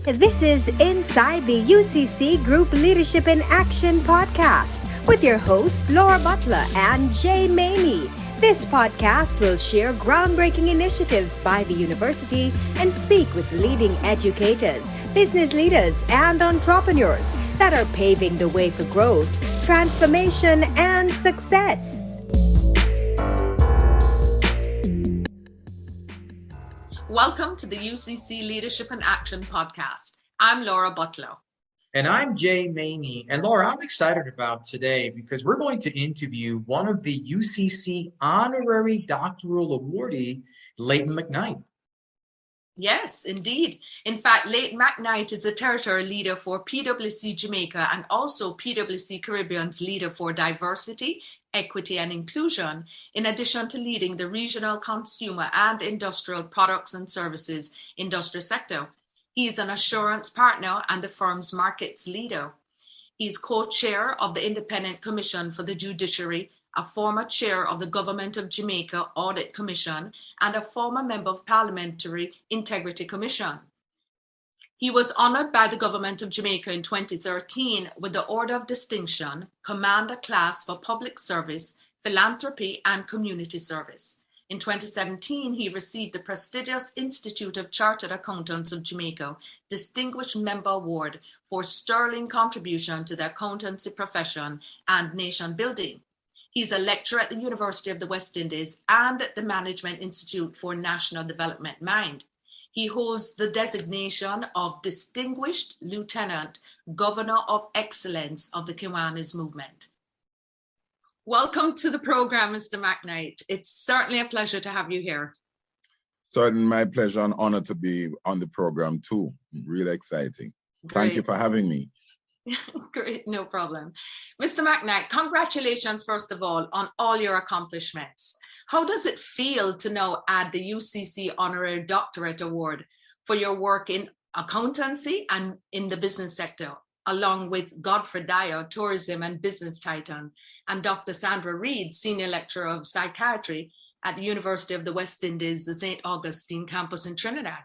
This is Inside the UCC Group Leadership in Action podcast with your hosts Laura Butler and Jay Mamie. This podcast will share groundbreaking initiatives by the university and speak with leading educators, business leaders, and entrepreneurs that are paving the way for growth, transformation, and success. Welcome to the UCC Leadership in Action podcast. I'm Laura Butler. And I'm Jay Mamie. And Laura, I'm excited about today because we're going to interview one of the UCC honorary doctoral awardee, Leighton McKnight. Yes, indeed. In fact, Leighton McKnight is a territory leader for PwC Jamaica and also PwC Caribbean's leader for diversity, equity and inclusion, in addition to leading the regional consumer and industrial products and services industry sector. He is an assurance partner and the firm's markets leader. He's co-chair of the Independent Commission for the Judiciary, a former chair of the Government of Jamaica Audit Commission, and a former member of Parliamentary Integrity Commission. He was honored by the Government of Jamaica in 2013 with the Order of Distinction, Commander Class for Public Service, Philanthropy, and Community Service. In 2017, he received the prestigious Institute of Chartered Accountants of Jamaica Distinguished Member Award for sterling contribution to the accountancy profession and nation building. He's a lecturer at the University of the West Indies and at the Management Institute for National Development Mind. He holds the designation of Distinguished Lieutenant Governor of Excellence of the Kiwanis Movement. Welcome to the program, Mr. McKnight. It's certainly a pleasure to have you here. Certainly my pleasure and honor to be on the program too. Really exciting. Great. Thank you for having me. Great, no problem. Mr. McKnight, congratulations, first of all your accomplishments. How does it feel to now add the UCC Honorary Doctorate Award for your work in accountancy and in the business sector, along with Godfrey Dyer, Tourism and Business Titan, and Dr. Sandra Reed, Senior Lecturer of Psychiatry at the University of the West Indies, the St. Augustine campus in Trinidad?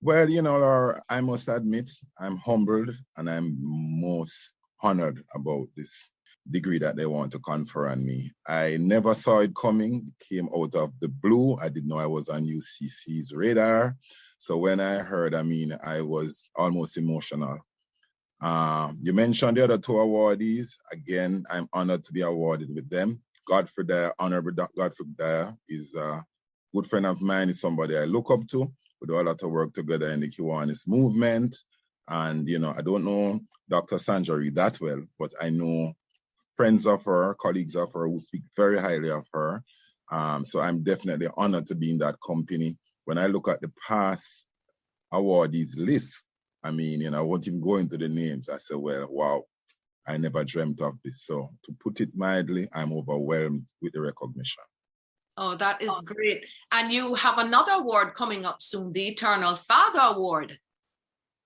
Well, Laura, I must admit, I'm humbled and I'm most honored about this degree that they want to confer on me. I never saw it coming. It came out of the blue. I didn't know I was on UCC's radar. So when I heard, I was almost emotional. You mentioned the other two awardees. Again, I'm honored to be awarded with them. Godfrey Dyer, Honorable Godfrey Dyer, is a good friend of mine. Is somebody I look up to. We do a lot of work together in the Kiwanis movement. And, I don't know Dr. Sandra Reed that well, but I know friends of her, colleagues of her who speak very highly of her. So I'm definitely honored to be in that company. When I look at the past awardees list, I won't even go into the names. I say, well, wow, I never dreamt of this. So to put it mildly, I'm overwhelmed with the recognition. Oh, that is great. And you have another award coming up soon, the Eternal Father Award.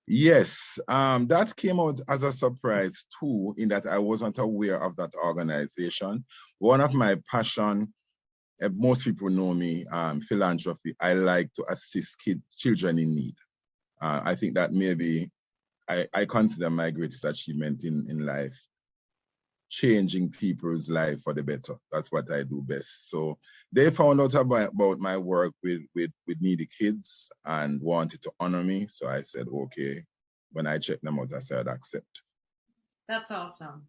Yes, that came out as a surprise too, in that I wasn't aware of that organization. One of my passion, most people know me, philanthropy. I like to assist children in need. I think that maybe I consider my greatest achievement in life, changing people's life for the better. That's what I do best. So they found out about my work with needy kids and wanted to honor me. So I said, okay. When I checked them out, I said, I'd accept. That's awesome.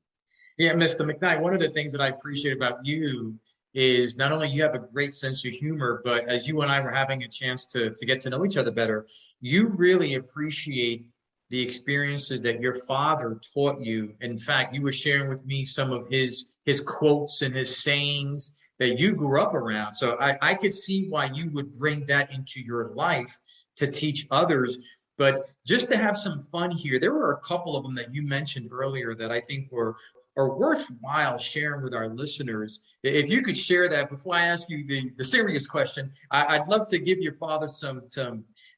Yeah, Mr. McKnight, one of the things that I appreciate about you is not only you have a great sense of humor, but as you and I were having a chance to get to know each other better, you really appreciate the experiences that your father taught you. In fact, you were sharing with me some of his quotes and his sayings that you grew up around. So I could see why you would bring that into your life to teach others. But just to have some fun here, there were a couple of them that you mentioned earlier that I think are worthwhile sharing with our listeners. If you could share that before I ask you the serious question, I'd love to give your father some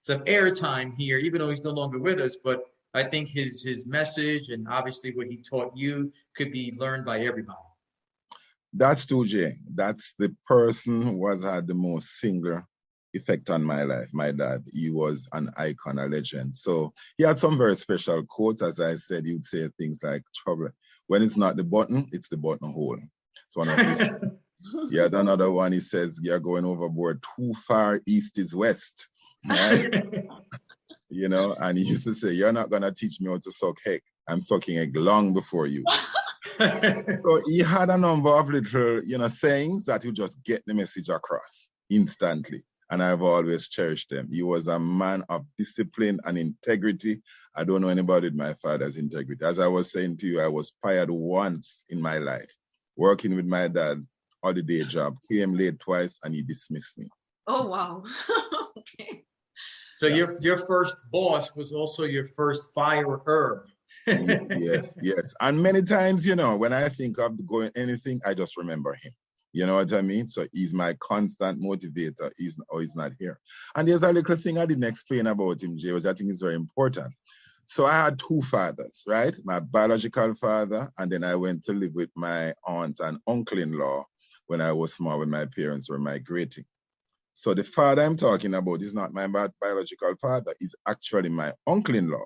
airtime here, even though he's no longer with us. But I think his message and obviously what he taught you could be learned by everybody. That's 2J. That's the person who has had the most singular effect on my life. My dad, he was an icon, a legend. So he had some very special quotes. As I said, he'd say things like, trouble, when it's not the button, it's the buttonhole. It's one of his. He had another one, he says, you're going overboard. Too far east is west. Right? You know, and he used to say, you're not going to teach me how to suck heck. I'm sucking egg long before you. So he had a number of little, sayings that you just get the message across instantly. And I've always cherished them. He was a man of discipline and integrity. I don't know anybody with my father's integrity. As I was saying to you, I was fired once in my life, working with my dad, holiday job, came late twice, and he dismissed me. Oh, wow. Okay. So your first boss was also your first firer. Yes. And many times, when I think of going anything, I just remember him. You know what I mean? So he's my constant motivator. He's not here. And there's a little thing I didn't explain about him, Jay, which I think is very important. So I had two fathers, right? My biological father, and then I went to live with my aunt and uncle-in-law when I was small, when my parents were migrating. So the father I'm talking about is not my biological father. He's actually my uncle-in-law.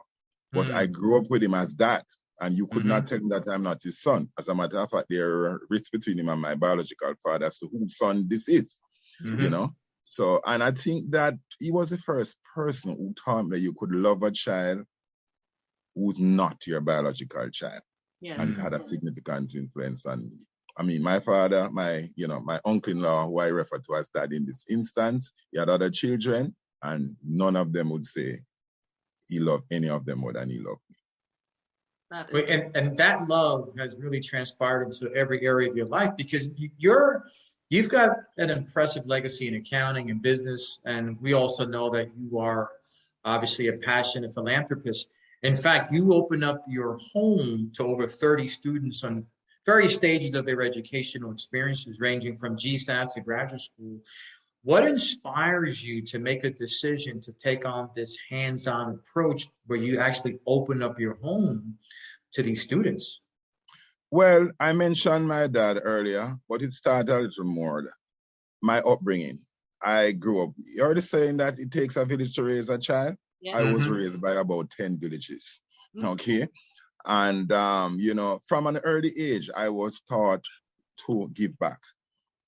But I grew up with him as dad. And you could not tell him that I'm not his son. As a matter of fact, there are rifts between him and my biological father as to whose son this is, So, and I think that he was the first person who taught me that you could love a child who's not your biological child. Yes. And it had a significant influence on me. I mean, my father, my uncle-in-law, who I refer to as dad in this instance, he had other children, and none of them would say he loved any of them more than he loved me. And that love has really transpired into every area of your life, because you've got an impressive legacy in accounting and business, and we also know that you are obviously a passionate philanthropist. In fact, you open up your home to over 30 students on various stages of their educational experiences, ranging from GSAT to graduate school. What inspires you to make a decision to take on this hands-on approach where you actually open up your home to these students? Well, I mentioned my dad earlier, but it started a little more. My upbringing. I grew up, you're already saying that it takes a village to raise a child. Yes. I was raised by about 10 villages, okay? And, from an early age, I was taught to give back.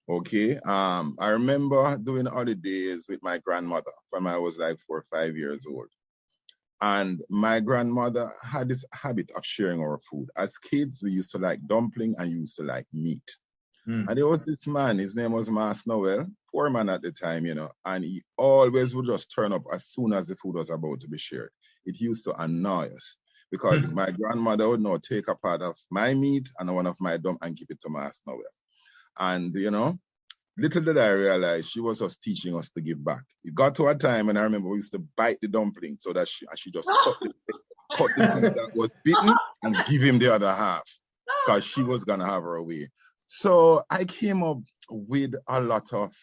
Okay, I remember doing holidays with my grandmother when I was like 4 or 5 years old. And my grandmother had this habit of sharing our food. As kids, we used to like dumpling and used to like meat. And there was this man, his name was Mas Noel, poor man at the time, and he always would just turn up as soon as the food was about to be shared. It used to annoy us because my grandmother would now take a part of my meat and one of my dump and keep it to Mas Noel. And, little did I realize she was just teaching us to give back. It got to a time, and I remember we used to bite the dumpling so that she just cut the piece that was bitten and give him the other half because she was going to have her way. So I came up with a lot of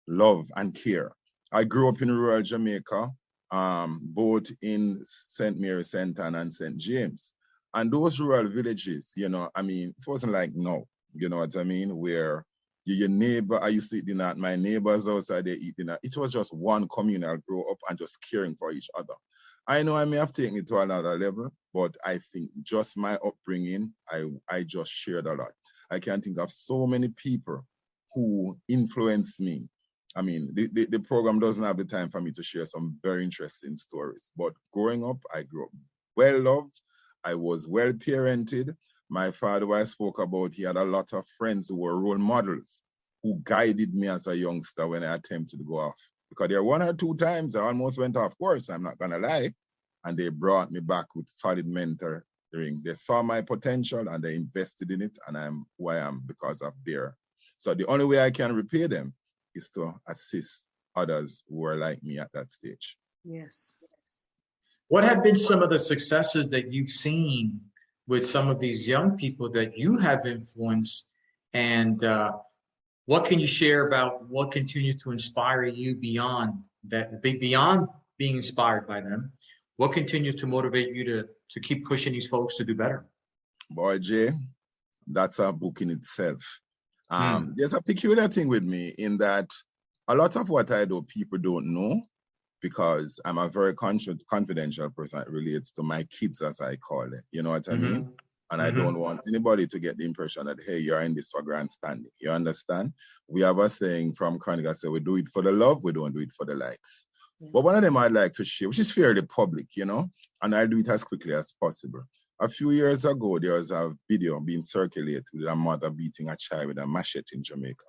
love and care. I grew up in rural Jamaica, both in St. Mary, St. Anne, and St. James. And those rural villages, it wasn't like now. You know what I mean? Where your neighbor, I used to eat dinner at my neighbor's house, they eat dinner. It was just one communal grow up and just caring for each other. I know I may have taken it to another level, but I think just my upbringing, I just shared a lot. I can think of so many people who influenced me. I mean, the program doesn't have the time for me to share some very interesting stories, but growing up, I grew up well loved. I was well parented. My father, who I spoke about, he had a lot of friends who were role models who guided me as a youngster when I attempted to go off. Because there were 1 or 2 times I almost went off course, I'm not gonna lie. And they brought me back with solid mentoring. They saw my potential and they invested in it, and I'm who I am because of their. So the only way I can repay them is to assist others who are like me at that stage. Yes. What have been some of the successes that you've seen with some of these young people that you have influenced, and what can you share about what continues to inspire you beyond being inspired by them? What continues to motivate you to keep pushing these folks to do better? Boy, Jay, that's a book in itself. There's a peculiar thing with me in that a lot of what I do, people don't know because I'm a very confidential person. It relates to my kids, as I call it. You know what I mean? And I don't want anybody to get the impression that, hey, you're in this for grandstanding. You understand? We have a saying from Chronic, I say, we do it for the love, we don't do it for the likes. Yes. But one of them I'd like to share, which is fairly public, you know, and I'll do it as quickly as possible. A few years ago, there was a video being circulated with a mother beating a child with a machete in Jamaica.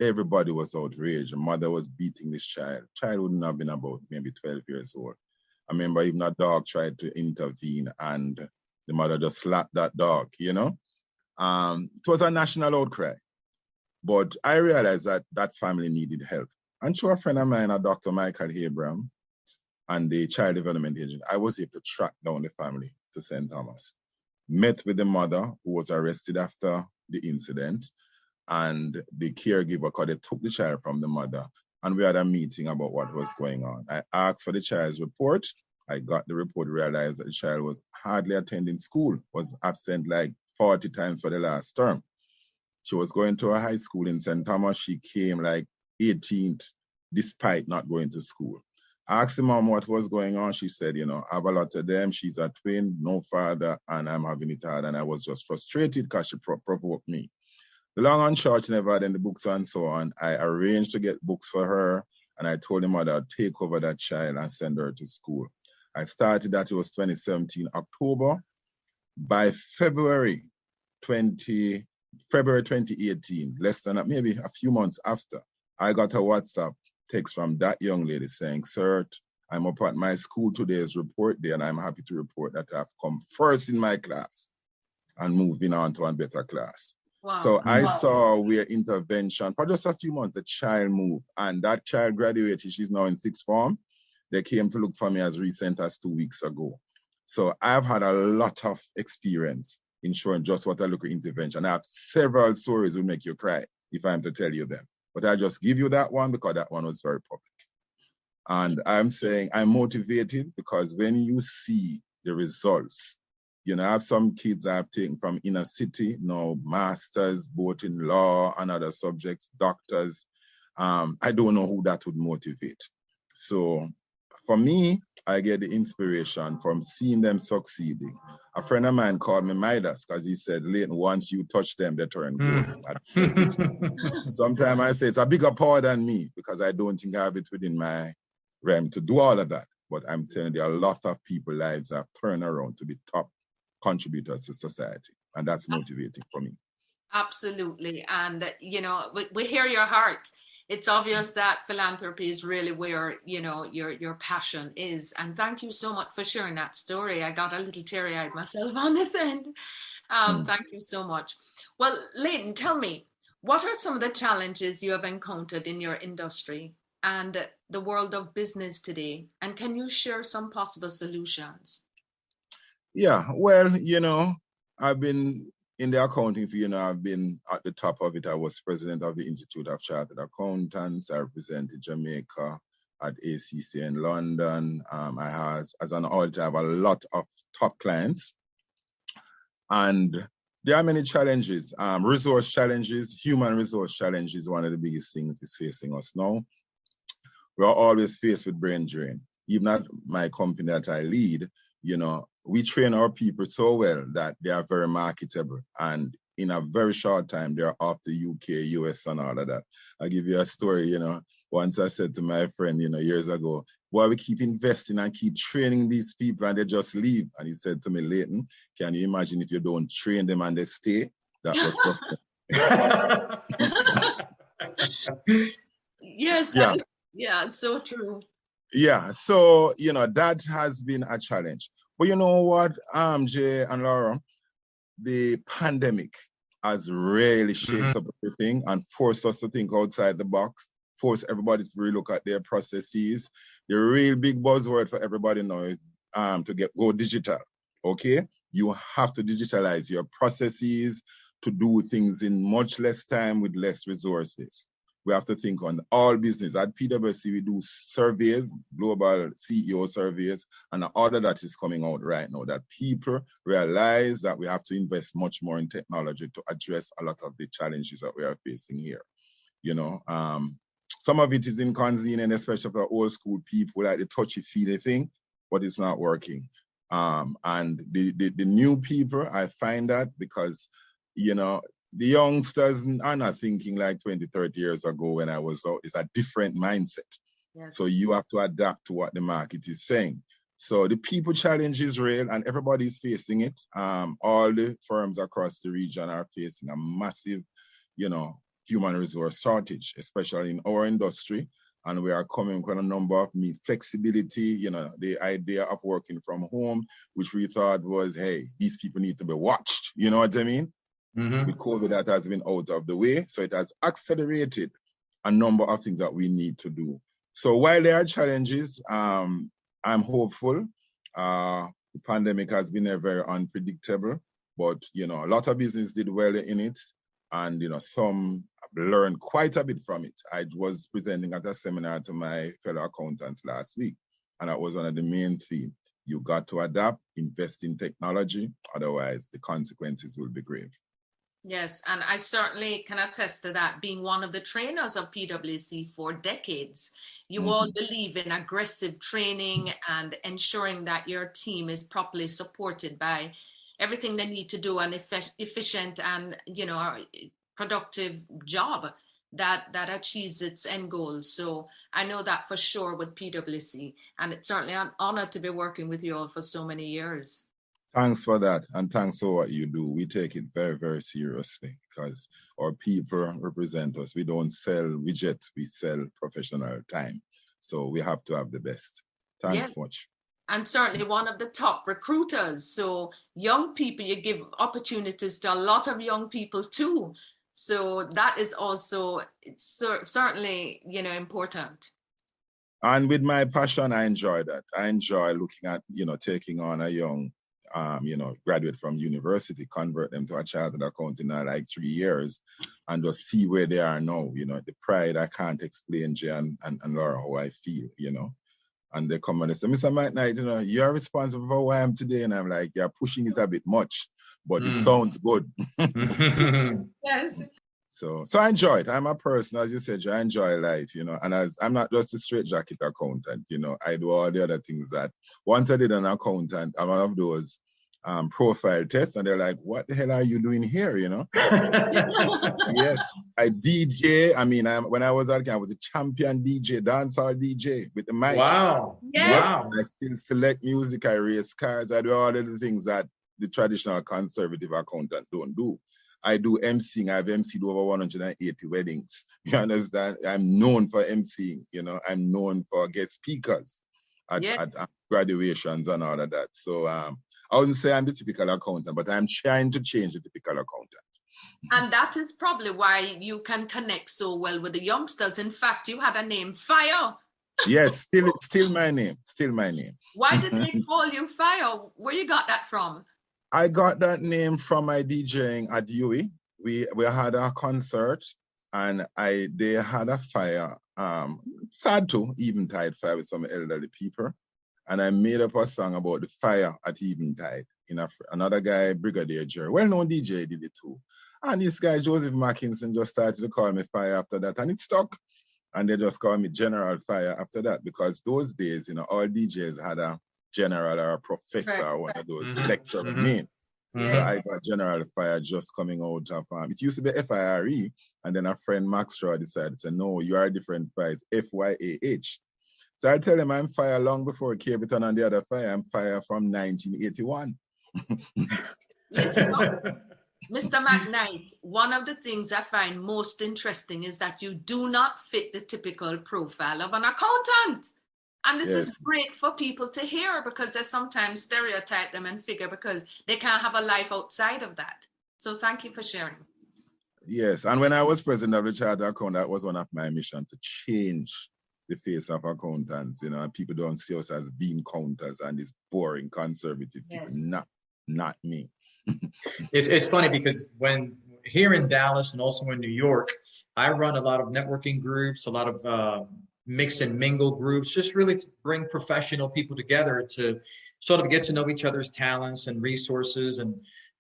Everybody was outraged. The mother was beating this child. Child wouldn't have been about maybe 12 years old. I remember even a dog tried to intervene and the mother just slapped that dog, you know? It was a national outcry. But I realized that that family needed help. And through a friend of mine, a Dr. Michael Abram, and the child development agent, I was able to track down the family to St. Thomas. Met with the mother who was arrested after the incident and the caregiver, because they took the child from the mother. And we had a meeting about what was going on. I asked for the child's report. I got the report, realized that the child was hardly attending school, was absent like 40 times for the last term. She was going to a high school in St. Thomas. She came like 18th, despite not going to school. I asked the mom what was going on. She said, you know, I have a lot of them. She's a twin, no father, and I'm having it hard. And I was just frustrated because she provoked me. The long and short, she never had any books and so on. I arranged to get books for her, and I told the mother I'd take over that child and send her to school. I started that, it was 2017, October. By February 2018, less than maybe a few months after, I got a WhatsApp text from that young lady saying, sir, I'm up at my school today's report day, and I'm happy to report that I've come first in my class and moving on to a better class. Wow. So I saw where intervention, for just a few months, the child moved, and that child graduated. She's now in sixth form. They came to look for me as recent as 2 weeks ago. So I've had a lot of experience in showing just what I look at intervention. I have several stories will make you cry if I'm to tell you them. But I just give you that one because that one was very public. And I'm saying I'm motivated because when you see the results, you know, I have some kids I've taken from inner city, now masters, both in law and other subjects, doctors. I don't know who that would motivate. So for me, I get the inspiration from seeing them succeeding. A friend of mine called me Midas because he said, Leighton, once you touch them, they turn good. Sometimes I say it's a bigger power than me because I don't think I have it within my realm to do all of that. But I'm telling you, a lot of people's lives have turned around to be top contributors to society. And that's motivating for me. Absolutely. And, you know, we hear your heart. It's obvious that philanthropy is really where, you know, your passion is. And thank you so much for sharing that story. I got a little teary-eyed myself on this end. Thank you so much. Well, Leighton, tell me, what are some of the challenges you have encountered in your industry and the world of business today? And can you share some possible solutions? Yeah, well, you know, I've been in the accounting field, you know, I've been at the top of it. I was president of the Institute of Chartered Accountants. I represented Jamaica at ACC in London. As an auditor, I have a lot of top clients. And there are many challenges, resource challenges, human resource challenges. One of the biggest things is facing us now. We are always faced with brain drain. Even at my company that I lead, you know, we train our people so well that they are very marketable. And in a very short time, they're off the UK, US, and all of that. I'll give you a story, you know. Once I said to my friend, you know, years ago, why we keep investing and keep training these people and they just leave? And he said to me, Leighton, can you imagine if you don't train them and they stay? That was perfect. Yes. Yeah, so true. Yeah, so, you know, that has been a challenge. But you know what, Jay and Laura, the pandemic has really shaped up everything and forced us to think outside the box, forced everybody to relook at their processes. The real big buzzword for everybody now is to go digital, okay? You have to digitalize your processes to do things in much less time with less resources. We have to think on all business. At PwC, we do surveys, global CEO surveys, and the order that is coming out right now, that people realize that we have to invest much more in technology to address a lot of the challenges that we are facing here. You know, some of it is inconvenient, especially for old school people, like the touchy-feely thing, but it's not working. And the new people, I find that because, you know, the youngsters are not thinking like 20, 30 years ago when I was out. It's a different mindset. Yes. So you have to adapt to what the market is saying. So the people challenge is real and everybody's facing it. All the firms across the region are facing a massive, you know, human resource shortage, especially in our industry. And we are coming with a number of flexibility, you know, the idea of working from home, which we thought was, hey, these people need to be watched. You know what I mean? Mm-hmm. With COVID, that has been out of the way. So it has accelerated a number of things that we need to do. So while there are challenges, I'm hopeful. The pandemic has been very unpredictable, but, you know, a lot of business did well in it. And, you know, some learned quite a bit from it. I was presenting at a seminar to my fellow accountants last week, and that was one of the main themes. You got to adapt, invest in technology, otherwise the consequences will be grave. Yes, and I certainly can attest to that, being one of the trainers of PwC for decades. You all believe in aggressive training and ensuring that your team is properly supported by everything they need to do an efficient and, you know, productive job that achieves its end goals. So I know that for sure with PwC, and it's certainly an honor to be working with you all for so many years. Thanks for that, and thanks for what you do. We take it very, very seriously because our people represent us. We don't sell widgets, we sell professional time. So we have to have the best. Thanks much. And certainly one of the top recruiters. So young people, you give opportunities to a lot of young people too. So that is also certainly, you know, important. And with my passion, I enjoy that. I enjoy looking at, you know, taking on a young, you know, graduate from university, convert them to a chartered accountant in like 3 years and just see where they are now. You know, the pride, I can't explain, Jay and Laura, how I feel, you know. And they come and they say, Mr. McKnight, you know, you're responsible for who I am today. And I'm like, yeah, pushing is a bit much, but it sounds good. Yes. So I enjoy it. I'm a person, as you said, I enjoy life, you know, and I'm not just a straight jacket accountant, you know, I do all the other things that once I did an accountant, I'm one of those profile tests, and they're like, what the hell are you doing here, you know? Yes, I DJ. I mean, when I was at camp, I was a champion DJ, dancehall DJ with the mic. Wow. Yes. Wow. I still select music, I race cars, I do all of the things that the traditional conservative accountant don't do. I do emceeing. I've emceed over 180 weddings. You understand? I'm known for emceeing, you know, I'm known for guest speakers at graduations and all of that. So I wouldn't say I'm the typical accountant, but I'm trying to change the typical accountant. And that is probably why you can connect so well with the youngsters. In fact, you had a name, Fire. Yes, still my name. Still my name. Why did they call you Fire? Where you got that from? I got that name from my DJing at UE. We had a concert and they had a fire, sad too, Eventide fire with some elderly people. And I made up a song about the fire at Eventide. Another guy, Brigadier Jerry, well-known DJ, did it too. And this guy, Joseph Mackinson, just started to call me Fire after that, and it stuck. And they just called me General Fire after that, because those days, you know, all DJs had a general or a professor, or one of those lecturer names. So I got General Fire just coming out of, it used to be FIRE, and then a friend, Max Straw, decided to say, no, you are a different fire, it's FYAH. So I tell him I'm Fire long before Capitan and the other Fire. I'm Fire from 1981. Listen, Mr. McKnight, one of the things I find most interesting is that you do not fit the typical profile of an accountant. And this is great for people to hear, because they sometimes stereotype them and figure because they can't have a life outside of that. So thank you for sharing. Yes, and when I was president of the Chartered Account, that was one of my missions, to change the face of accountants, you know, and people don't see us as bean counters and these boring conservative people. Not me. It's funny because when here in Dallas and also in New York, I run a lot of networking groups, a lot of mix and mingle groups, just really to bring professional people together to sort of get to know each other's talents and resources. And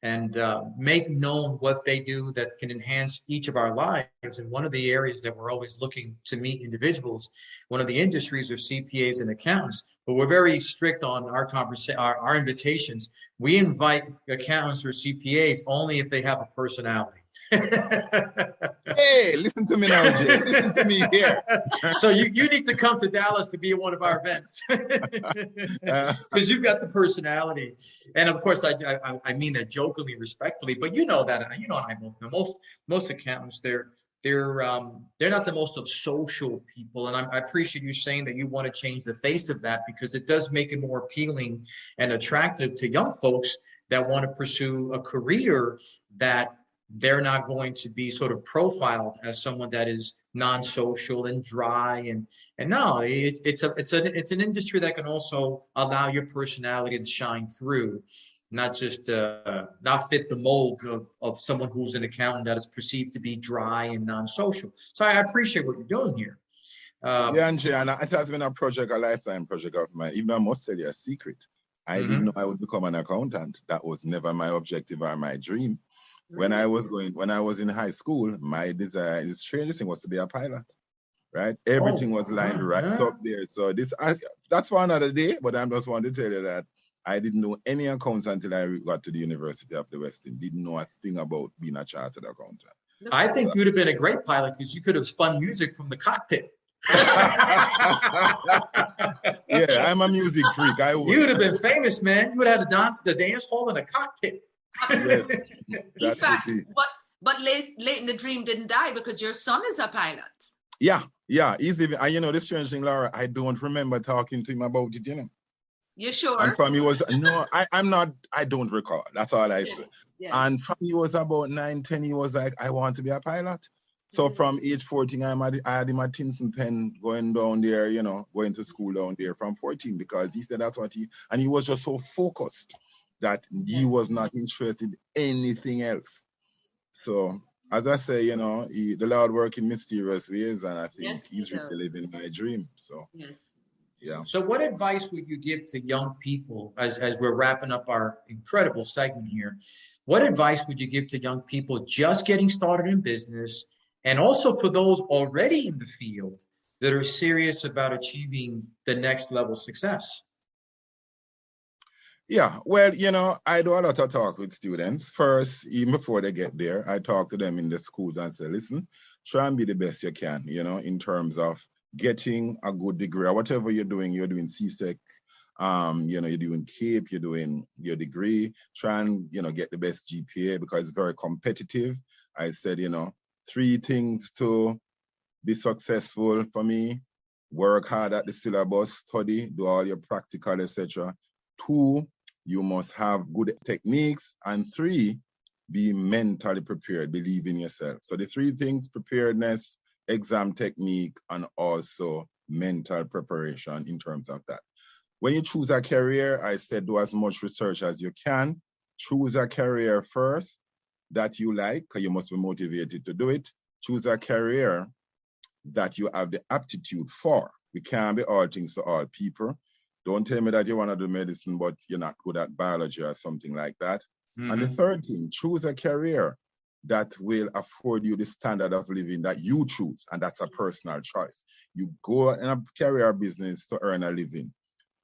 and make known what they do that can enhance each of our lives. And one of the areas that we're always looking to meet individuals, one of the industries are CPAs and accountants, but we're very strict on our our invitations. We invite accountants or CPAs only if they have a personality. Hey, listen to me now, Jay. Listen to me here. So you need to come to Dallas to be at one of our events because you've got the personality. And of course, I mean that jokingly, respectfully, but you know that, and I both know most accountants, they're not the most of social people. And I appreciate you saying that you want to change the face of that, because it does make it more appealing and attractive to young folks that want to pursue a career that they're not going to be sort of profiled as someone that is non-social and dry. And no, it's an industry that can also allow your personality to shine through, not just not fit the mold of someone who's an accountant that is perceived to be dry and non-social. So I appreciate what you're doing here. Yeah, and it has been a lifetime project of mine. Even though I must tell you a secret, I didn't know I would become an accountant. That was never my objective or my dream. When I was in high school, my desire, the strangest thing was to be a pilot, right? Everything was lined up there. So that's for another day, but I just want to tell you that I didn't know any accounts until I got to the University of the West Indies. Didn't know a thing about being a chartered accountant. I think you'd have been a great pilot because you could have spun music from the cockpit. Yeah, I'm a music freak. You would have been famous, man. You would have had the dance hall in a cockpit. Yes, in fact, but Leighton, the dream didn't die because your son is a pilot. Yeah, he's even. The strange thing, Laura, I don't remember talking to him about it. You sure? And from he was I'm not. I don't recall. That's all I said. Yes. And from he was about 9, 10. He was like, I want to be a pilot. So from age 14, I had him at Tinson Pen going down there, going to school down there from 14, because he said that's what and he was just so focused that he was not interested in anything else. So, as I say, the Lord works in mysterious ways, and I think he's really living my dream. So, yeah. So, what advice would you give to young people as we're wrapping up our incredible segment here? What advice would you give to young people just getting started in business, and also for those already in the field that are serious about achieving the next level success? Yeah, well, I do a lot of talk with students. First, even before they get there, I talk to them in the schools and say, listen, try and be the best you can, in terms of getting a good degree or whatever you're doing CSEC, you're doing CAPE, you're doing your degree, try and, get the best GPA because it's very competitive. I said, 3 things to be successful for me: work hard at the syllabus, study, do all your practical, etc. 2, you must have good techniques. And 3, be mentally prepared, believe in yourself. So the 3 things: preparedness, exam technique, and also mental preparation in terms of that. When you choose a career, I said do as much research as you can. Choose a career first that you like, because you must be motivated to do it. Choose a career that you have the aptitude for. We can't be all things to all people. Don't tell me that you want to do medicine, but you're not good at biology or something like that. And the 3rd thing, choose a career that will afford you the standard of living that you choose, and that's a personal choice. You go in a career business to earn a living.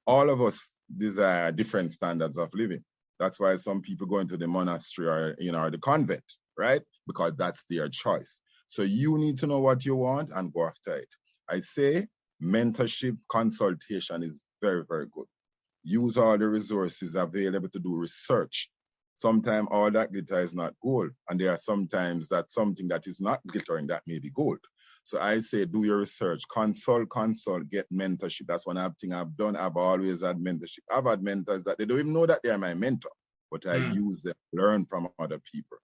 All of us desire different standards of living. That's why some people go into the monastery or the convent, right? Because that's their choice. So you need to know what you want and go after it. I say mentorship consultation is very, very good. Use all the resources available to do research. Sometimes all that glitter is not gold, and there are sometimes that something that is not glittering that may be gold. So I say do your research, consult, get mentorship. That's one thing I've done. I've always had mentorship. I've had mentors that they don't even know that they're my mentor, but I use them, learn from other people,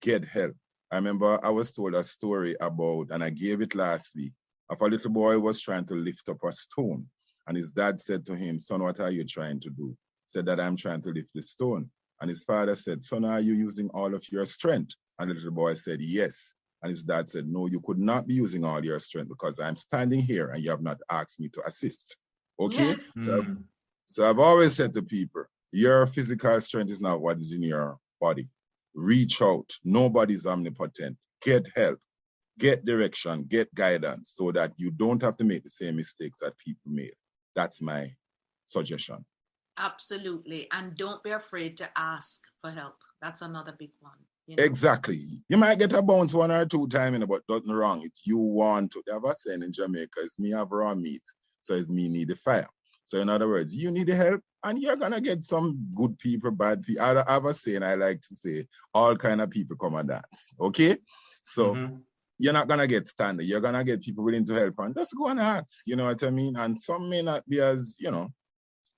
get help. I remember I was told a story about, and I gave it last week, of a little boy who was trying to lift up a stone. And his dad said to him, son, what are you trying to do? He said that I'm trying to lift the stone. And his father said, son, are you using all of your strength? And the little boy said, yes. And his dad said, no, you could not be using all your strength because I'm standing here and you have not asked me to assist. Okay? So I've always said to people, your physical strength is not what is in your body. reach out. Nobody's omnipotent. Get help, get direction, get guidance so that you don't have to make the same mistakes that people made. That's my suggestion. Absolutely. And don't be afraid to ask for help. That's another big one. You know? Exactly. You might get a bounce 1 or 2 times, but nothing wrong. It's you want to. They have a saying in Jamaica, it's me have raw meat, so it's me need the fire. So in other words, you need the help, and you're going to get some good people, bad people. I have a saying I like to say, all kind of people come and dance, okay? So you're not going to get standard. You're going to get people willing to help, and just go and ask, you know what I mean? And some may not be as,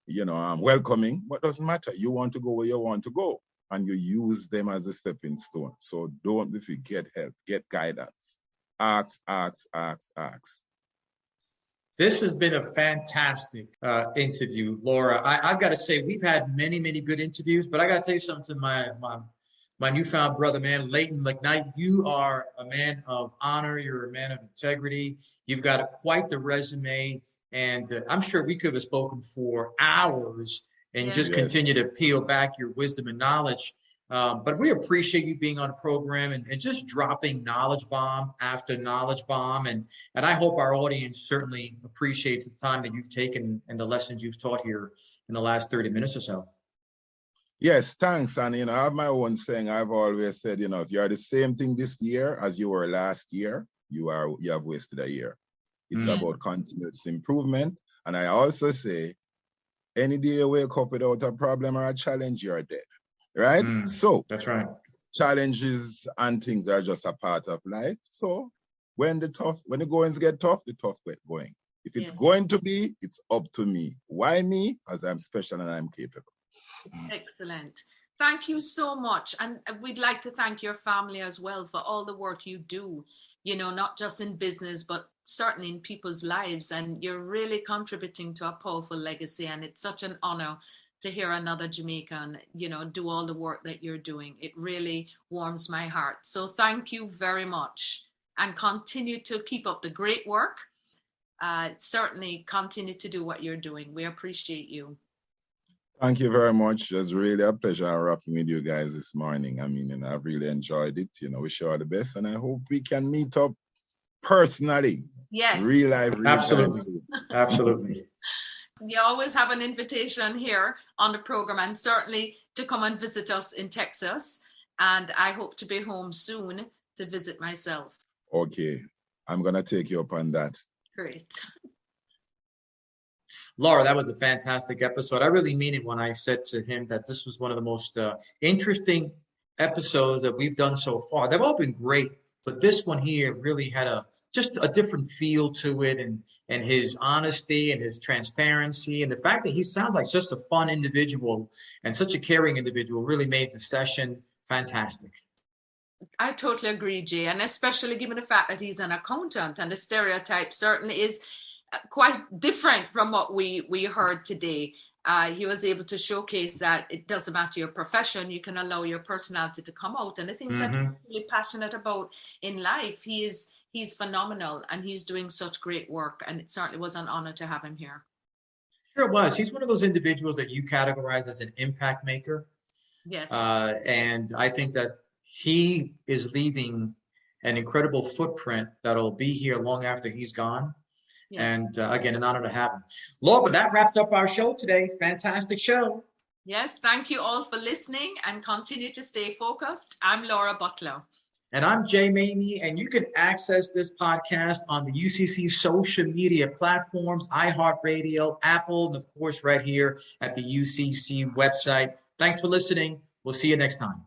welcoming, but doesn't matter. You want to go where you want to go, and you use them as a stepping stone. So don't be afraid, get help, get guidance. Ask. This has been a fantastic interview, Laura. I've got to say, we've had many, many good interviews, but I got to tell you something, my newfound brother, man, Leighton McKnight, you are a man of honor. You're a man of integrity. You've got quite the resume, and I'm sure we could have spoken for hours and just continue to peel back your wisdom and knowledge. But we appreciate you being on the program and just dropping knowledge bomb after knowledge bomb. And I hope our audience certainly appreciates the time that you've taken and the lessons you've taught here in the last 30 minutes or so. Yes, thanks. And, I have my own saying. I've always said, if you are the same thing this year as you were last year, you have wasted a year. It's about continuous improvement. And I also say, any day you wake up without a problem or a challenge, you're dead. Right? So that's right. Challenges and things are just a part of life. So when the goings get tough, the tough get going. If it's going to be, it's up to me. Why me? Because I'm special and I'm capable. Excellent. Thank you so much. And we'd like to thank your family as well for all the work you do, not just in business, but certainly in people's lives. And you're really contributing to a powerful legacy. And it's such an honor to hear another Jamaican, do all the work that you're doing. It really warms my heart. So thank you very much, and continue to keep up the great work. Certainly continue to do what you're doing. We appreciate you. Thank you very much. It was really a pleasure rapping with you guys this morning. I've really enjoyed it. Wish you all the best, and I hope we can meet up personally. Yes. Real life. Absolutely. You always have an invitation here on the program, and certainly to come and visit us in Texas. And I hope to be home soon to visit myself. Okay. I'm going to take you up on that. Great. Laura, that was a fantastic episode. I really mean it when I said to him that this was one of the most interesting episodes that we've done so far. They've all been great, but this one here really had just a different feel to it, and his honesty and his transparency and the fact that he sounds like just a fun individual and such a caring individual really made the session fantastic. I totally agree, Jay, and especially given the fact that he's an accountant, and the stereotype certainly is quite different from what we heard today. He was able to showcase that it doesn't matter your profession, you can allow your personality to come out, and the things that he's really passionate about in life. He's phenomenal, and he's doing such great work, and it certainly was an honor to have him here. Sure it was. He's one of those individuals that you categorize as an impact maker. Yes. And I think that he is leaving an incredible footprint that'll be here long after he's gone. Yes. And again, an honor to have him. Laura, that wraps up our show today. Fantastic show. Yes, thank you all for listening, and continue to stay focused. I'm Laura Butler. And I'm Jay Mamie, and you can access this podcast on the UCC social media platforms, iHeartRadio, Apple, and of course right here at the UCC website. Thanks for listening. We'll see you next time.